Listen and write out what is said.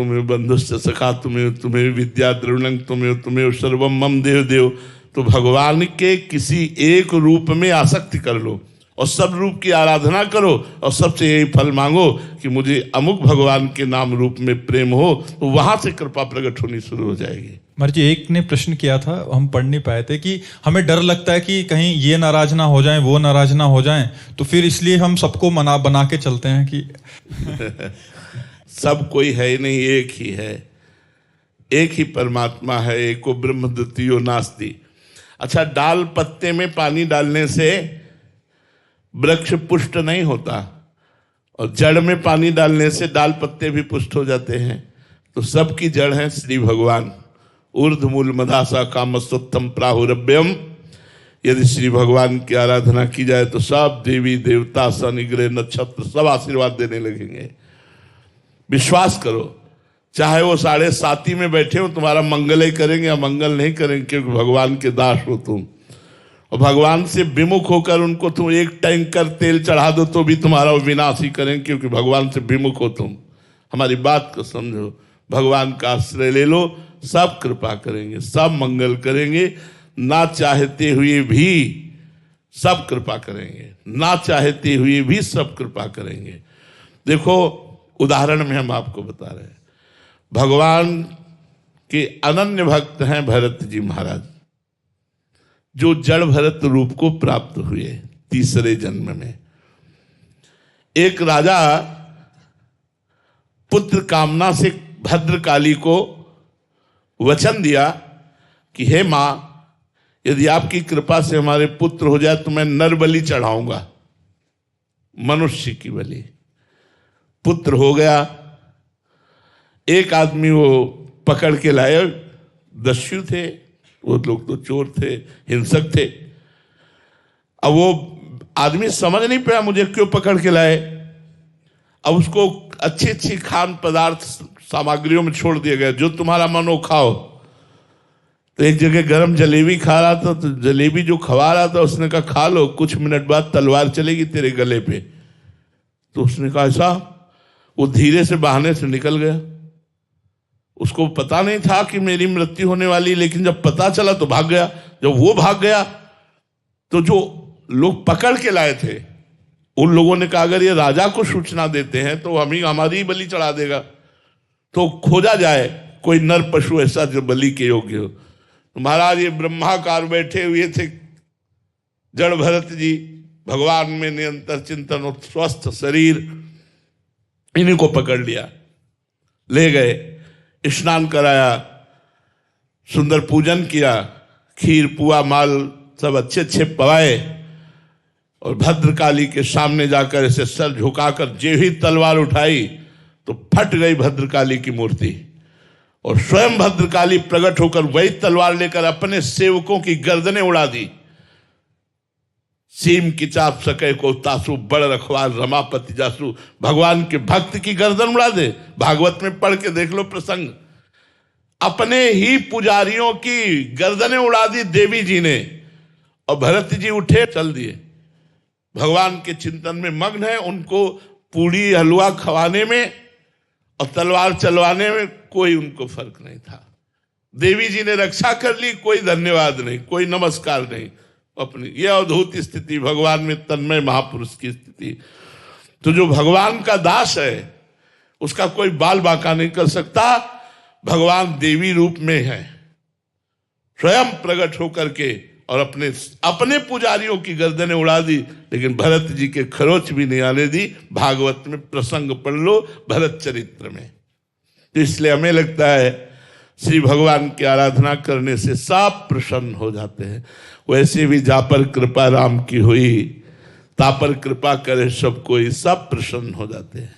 तुम्हें बंधुश्च सखा तुम्हें विद्या द्रविणं तुम्हें सर्वम मम देव देव। तो भगवान के किसी एक रूप में आसक्ति कर लो और सब रूप की आराधना करो और सबसे यही फल मांगो कि मुझे अमुक भगवान के नाम रूप में प्रेम हो, तो वहां से कृपा प्रकट होनी शुरू हो जाएगी। महाराज जी, एक ने प्रश्न किया था, हम पढ़ नहीं पाए थे, कि हमें डर लगता है कि कहीं ये नाराज ना हो जाएं, वो नाराज ना हो जाएं, तो फिर इसलिए हम सबको बना के चलते हैं कि सब कोई है ही नहीं, एक ही है, एक ही परमात्मा है, एको ब्रह्म द्वितीयो नास्ति। अच्छा, डाल पत्ते में पानी डालने से वृक्ष पुष्ट नहीं होता और जड़ में पानी डालने से डाल पत्ते भी पुष्ट हो जाते हैं। तो सबकी जड़ है श्री भगवान। ऊर्ध्वमूल मदासा कामस्तोत्तम प्राहुरभ्यम। यदि श्री भगवान की आराधना की जाए तो सब देवी देवता शनि ग्रह नक्षत्र सब आशीर्वाद देने लगेंगे। विश्वास करो, चाहे वो 7.5 में बैठे हो, तुम्हारा मंगल ही करेंगे या मंगल नहीं करेंगे, क्योंकि भगवान के दास हो तुम। और भगवान से विमुख होकर उनको तुम एक टैंकर तेल चढ़ा दो तो भी तुम्हारा विनाश ही करेंगे, क्योंकि भगवान से विमुख हो तुम। हमारी बात को समझो, भगवान का आश्रय ले लो, सब कृपा करेंगे, सब मंगल करेंगे। ना चाहते हुए भी सब कृपा करेंगे, ना चाहते हुए भी सब कृपा करेंगे। देखो, उदाहरण में हम आपको बता रहे हैं, भगवान के अनन्य भक्त हैं भरत जी महाराज, जो जड़ भरत रूप को प्राप्त हुए 3रे जन्म में। एक राजा पुत्र कामना से भद्रकाली को वचन दिया कि हे मां, यदि आपकी कृपा से हमारे पुत्र हो जाए तो मैं नर बलि चढ़ाऊंगा, मनुष्य की बलि। पुत्र हो गया। एक आदमी वो पकड़ के लाए, दस्यु थे वो लोग, तो चोर थे, हिंसक थे। अब वो आदमी समझ नहीं पाया मुझे क्यों पकड़ के लाए। अब उसको अच्छी अच्छी खान पदार्थ सामग्रियों में छोड़ दिया गया, जो तुम्हारा मन हो खाओ। तो एक जगह गरम जलेबी खा रहा था, तो जलेबी जो खवा रहा था उसने कहा खा लो, कुछ मिनट बाद तलवार चलेगी तेरे गले पे। तो उसने कहा ऐसा, वो धीरे से बहाने से निकल गया। उसको पता नहीं था कि मेरी मृत्यु होने वाली, लेकिन जब पता चला तो भाग गया। जब वो भाग गया तो जो लोग पकड़ के लाए थे उन लोगों ने कहा अगर ये राजा को सूचना देते हैं तो हमारी बलि चढ़ा देगा, तो खोजा जाए कोई नर पशु ऐसा जो बलि के योग्य हो। तो महाराज ये ब्रह्माकार बैठे हुए थे जड़ भरत जी, भगवान में निरंतर चिंतन और स्वस्थ शरीर, इन्हीं को पकड़ लिया, ले गए, स्नान कराया, सुंदर पूजन किया, खीर पुआ माल सब अच्छे अच्छे पवाए, और भद्रकाली के सामने जाकर ऐसे सर झुकाकर जे ही तलवार उठाई तो फट गई भद्रकाली की मूर्ति, और स्वयं भद्रकाली प्रकट होकर वही तलवार लेकर अपने सेवकों की गर्दनें उड़ा दी। सीम की चाप सके को तासु, बड़ रखवार रमापति जासु। भगवान के भक्त की गर्दन उड़ा दे। भागवत में पढ़ के देख लो प्रसंग, अपने ही पुजारियों की गर्दनें उड़ा दी देवी जी ने, और भरत जी उठे चल दिए। भगवान के चिंतन में मग्न है, उनको पूड़ी हलवा खवाने में और तलवार चलवाने में कोई उनको फर्क नहीं था। देवी जी ने रक्षा कर ली, कोई धन्यवाद नहीं, कोई नमस्कार नहीं। अपनी यह अद्भुत स्थिति, भगवान में तन्मय महापुरुष की स्थिति। तो जो भगवान का दास है उसका कोई बाल बांका नहीं कर सकता। भगवान देवी रूप में है, स्वयं प्रकट होकर के, और अपने पुजारियों की गर्दनें उड़ा दी, लेकिन भरत जी के खरोच भी नहीं आने दी। भागवत में प्रसंग पढ़ लो, भरत चरित्र में। तो इसलिए हमें लगता है श्री भगवान की आराधना करने से सब प्रसन्न हो जाते हैं। वैसे भी जा पर कृपा राम की हुई, ता पर कृपा करे सब कोई, सब प्रसन्न हो जाते हैं।